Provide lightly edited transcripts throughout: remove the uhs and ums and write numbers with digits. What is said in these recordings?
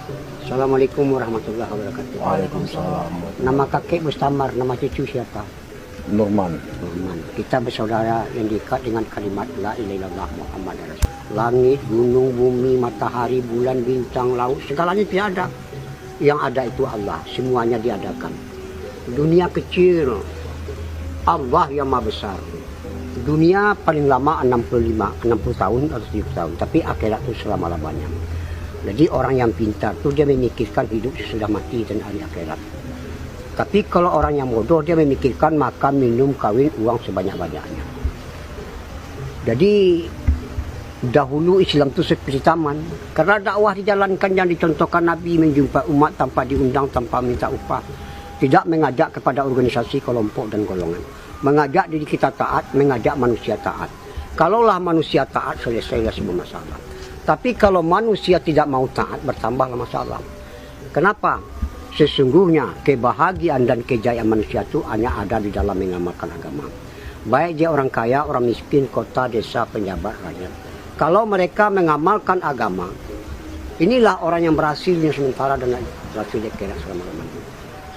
Assalamualaikum warahmatullahi wabarakatuh. Waalaikumsalam. Nama kakek Mustamar, nama cucu siapa? Nurman. Nurman. Kita bersaudara yang diikat dengan kalimat La ilaha illallah Muhammad Rasul. Langit, gunung, bumi, matahari, bulan, bintang, laut, segalanya tidak ada. Yang ada itu Allah, semuanya diadakan. Dunia kecil, Allah yang maha besar. Dunia paling lama 60 tahun atau 70 tahun, tapi akhirat itu selama-lamanya. Jadi orang yang pintar itu dia memikirkan hidup sesudah mati dan hari akhirat. Tapi kalau orang yang bodoh dia memikirkan makan, minum, kawin, uang sebanyak-banyaknya. Jadi dahulu Islam itu seperti taman. Karena dakwah dijalankan yang dicontohkan Nabi menjumpai umat tanpa diundang, tanpa minta upah. Tidak mengajak kepada organisasi, kelompok dan golongan. Mengajak diri kita taat, mengajak manusia taat. Kalaulah manusia taat, selesailah semua masalah. Tapi kalau manusia tidak mau taat, bertambahlah masalah. Kenapa? Sesungguhnya kebahagiaan dan kejayaan manusia itu hanya ada di dalam mengamalkan agama. Baik dia orang kaya, orang miskin, kota, desa, penjabat, rakyat. Kalau mereka mengamalkan agama, inilah orang yang berhasil yang sementara dan berhasil di akhirat selama-lamanya.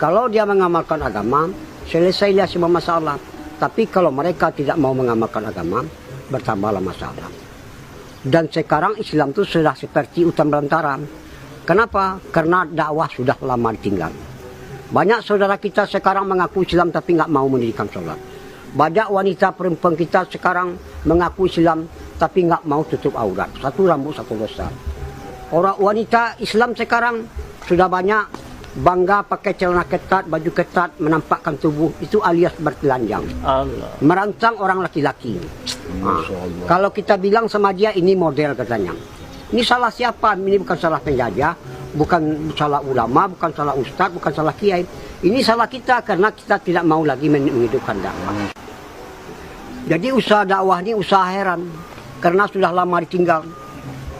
Kalau dia mengamalkan agama, selesailah semua masalah. Tapi kalau mereka tidak mau mengamalkan agama, bertambahlah masalah. Dan sekarang Islam itu sudah seperti hutan belantara. Kenapa? Karena dakwah sudah lama ditinggal. Banyak saudara kita sekarang mengaku Islam tapi nggak mau mendirikan sholat. Banyak wanita perempuan kita sekarang mengaku Islam tapi nggak mau tutup aurat. Satu rambut, satu dosa. Orang wanita Islam sekarang sudah banyak bangga pakai celana ketat, baju ketat, menampakkan tubuh. Itu alias bertelanjang. Allah. Merancang orang laki-laki. Kalau kita bilang sama dia ini model katanya. Ini salah siapa? Ini bukan salah penjajah, bukan salah ulama, bukan salah ustadz, bukan salah kiai. Ini salah kita karena kita tidak mau lagi menghidupkan dakwah. Jadi usaha dakwah ini usaha heran karena sudah lama ditinggal.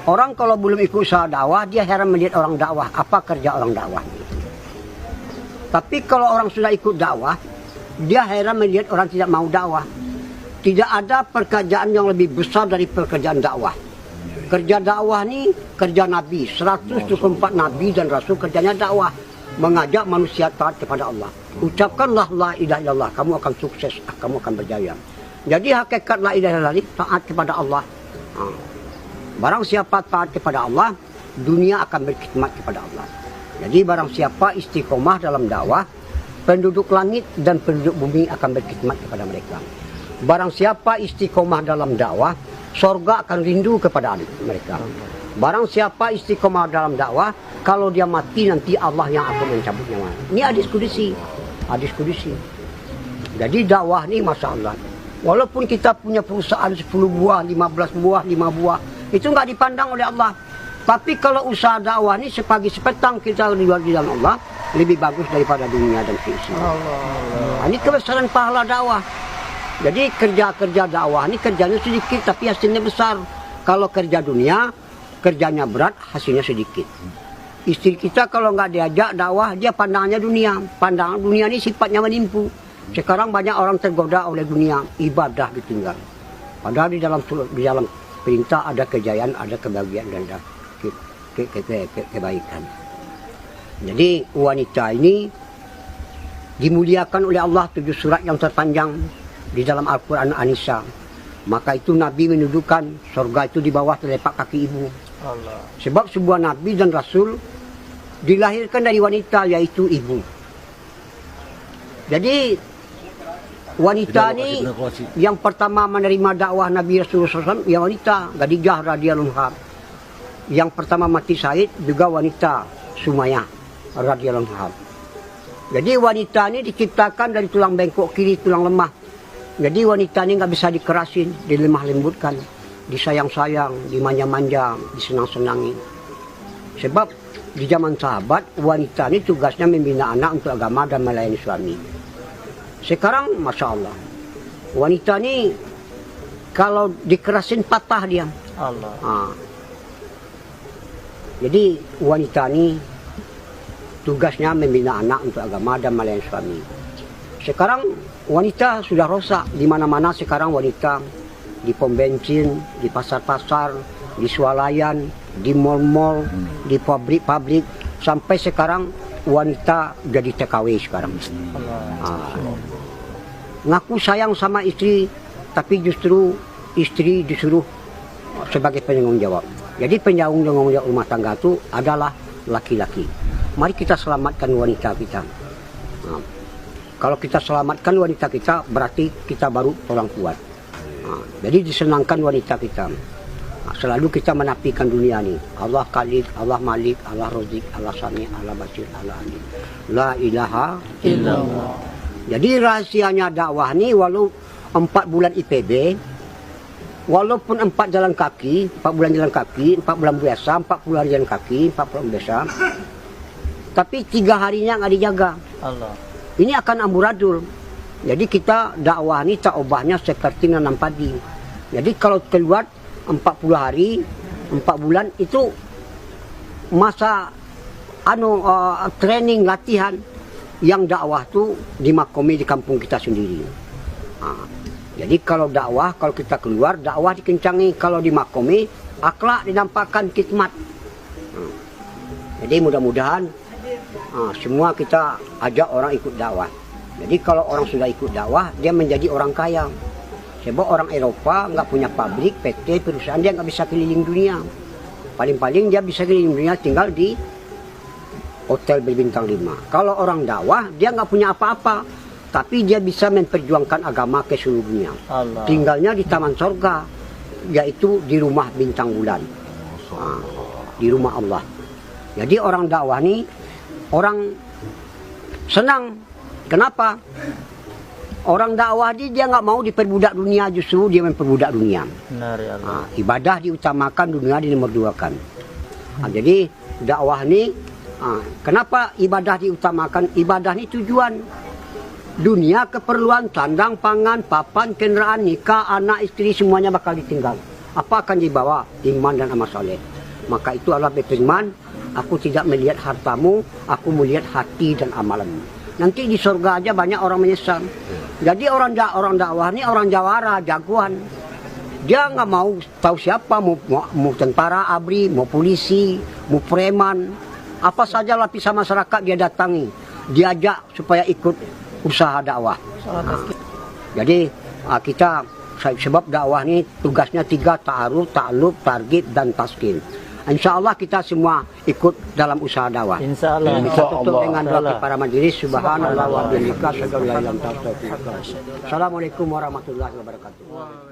Orang kalau belum ikut usaha dakwah, dia heran melihat orang dakwah. Apa kerja orang dakwah? Tapi kalau orang sudah ikut dakwah, dia heran melihat orang tidak mau dakwah. Tidak ada pekerjaan yang lebih besar dari pekerjaan dakwah. Kerja dakwah ini kerja Nabi. 124 Nabi dan Rasul kerjanya dakwah. Mengajak manusia taat kepada Allah. Ucapkanlah la ilaha illallah. Kamu akan sukses, kamu akan berjaya. Jadi hakikat la ilaha illallah taat kepada Allah. Barang siapa taat kepada Allah, dunia akan berkhidmat kepada Allah. Jadi barang siapa istiqomah dalam dakwah, penduduk langit dan penduduk bumi akan berkhidmat kepada mereka. Barang siapa istiqomah dalam dakwah, sorga akan rindu kepada mereka. Barang siapa istiqomah dalam dakwah, kalau dia mati nanti Allah yang akan mencabut nyawa. Ini hadis kudusi. Hadis kudusi. Jadi dakwah ini Masya Allah. Walaupun kita punya perusahaan 10 buah, 15 buah, 5 buah, itu nggak dipandang oleh Allah. Tapi kalau usaha dakwah ini sepagi sepetang kita di dalam Allah, lebih bagus daripada dunia dan keisinya. Ini kebesaran pahala dakwah. Jadi kerja-kerja dakwah ini kerjanya sedikit tapi hasilnya besar. Kalau kerja dunia, kerjanya berat, hasilnya sedikit. Istri kita kalau nggak diajak dakwah, dia pandangannya dunia. Pandangan dunia ini sifatnya menipu. Sekarang banyak orang tergoda oleh dunia, ibadah ditinggal. Padahal di dalam perintah ada kejayaan, ada kebahagiaan dan ada kebaikan. Jadi wanita ini dimuliakan oleh Allah 7 surat yang terpanjang di dalam Al-Quran An-Nisa. Maka itu Nabi menunjukkan surga itu di bawah telapak kaki ibu. Allah. Sebab sebuah Nabi dan Rasul dilahirkan dari wanita, yaitu ibu. Jadi wanita ini yang pertama menerima dakwah Nabi Rasulullah SAW, yang wanita Khadijah radhiyallahu anha. Yang pertama mati syahid juga wanita Sumayyah radhiyallahu anha. Jadi wanita ini diciptakan dari tulang bengkok kiri, tulang lemah. Jadi wanita ini nggak bisa dikerasin, dilemah lembutkan, disayang-sayang, dimanja-manja, disenang-senangi. Sebab di zaman sahabat, wanita ini tugasnya membina anak untuk agama dan melayani suami. Sekarang, Masya Allah, wanita ini kalau dikerasin patah dia. Allah. Jadi wanita ini tugasnya membina anak untuk agama dan melayani suami. Sekarang wanita sudah rosak di mana-mana. Sekarang wanita di pom bensin, di pasar-pasar, di swalayan, di mal-mal, di pabrik-pabrik, sampai sekarang wanita jadi TKW sekarang. Ngaku sayang sama istri, tapi justru istri disuruh sebagai penanggung jawab. Jadi penanggung jawab rumah tangga itu adalah laki-laki. Mari kita selamatkan wanita kita. Kalau kita selamatkan wanita kita, berarti kita baru orang kuat. Jadi disenangkan wanita kita. Selalu kita menafikan dunia ini. Allah Khalik, Allah Malik, Allah Razik, Allah Sami, Allah Basir, Allah Alim. La ilaha illallah. Jadi rahasianya dakwah ini, walau 4 bulan IPB, walaupun 4 jalan kaki, 4 bulan jalan kaki, 4 bulan biasa, 40 hari jalan kaki, 40 bulan biasa, tapi 3 harinya nggak dijaga. Allah. Ini akan amburadul. Jadi kita dakwah ini tak ubahnya seperti nanam padi. Jadi kalau keluar 40 hari, 4 bulan itu masa training latihan yang dakwah tu dimakomi di kampung kita sendiri. Jadi kalau dakwah, kalau kita keluar dakwah dikencangi, kalau dimakomi akhlak dinampakkan khidmat. Jadi mudah-mudahan semua kita ajak orang ikut dakwah. Jadi kalau orang sudah ikut dakwah, dia menjadi orang kaya. Sebab orang Eropa nggak punya pabrik, PT, perusahaan, dia nggak bisa keliling dunia. Paling-paling dia bisa keliling dunia tinggal di hotel berbintang 5. Kalau orang dakwah, dia nggak punya apa-apa, tapi dia bisa memperjuangkan agama ke seluruh dunia. Allah. Tinggalnya di taman sorga, yaitu di rumah bintang bulan, di rumah Allah. Jadi orang dakwah ini orang senang. Kenapa? Orang dakwah dia nggak mau diperbudak dunia, justru dia memperbudak dunia. Benar ya Allah. Ibadah diutamakan, dunia dinomorduakan. Jadi dakwah ini, kenapa ibadah diutamakan? Ibadah ini tujuan. Dunia keperluan, sandang, pangan, papan, kendaraan, nikah, anak, istri, semuanya bakal ditinggal. Apa akan dibawa? Iman dan amal soleh. Maka itu Allah berfirman, aku tidak melihat hartamu, aku melihat hati dan amalanmu. Nanti di surga aja banyak orang menyesal. Jadi orang dakwah ini orang jawara, jagoan. Dia nggak mau tahu siapa, mau tentara, ABRI, mau polisi, mau preman, apa saja lapisan masyarakat dia datangi, diajak supaya ikut usaha dakwah. Jadi kita, sebab dakwah ini tugasnya 3, ta'aruf, ta'aluf, targhib, dan taskin. Insya Allah kita semua ikut dalam usaha dakwah. Insya Allah. Kita tutup dengan doa para majelis. Subhanallah wa bihamdihi. Assalamualaikum warahmatullahi wabarakatuh.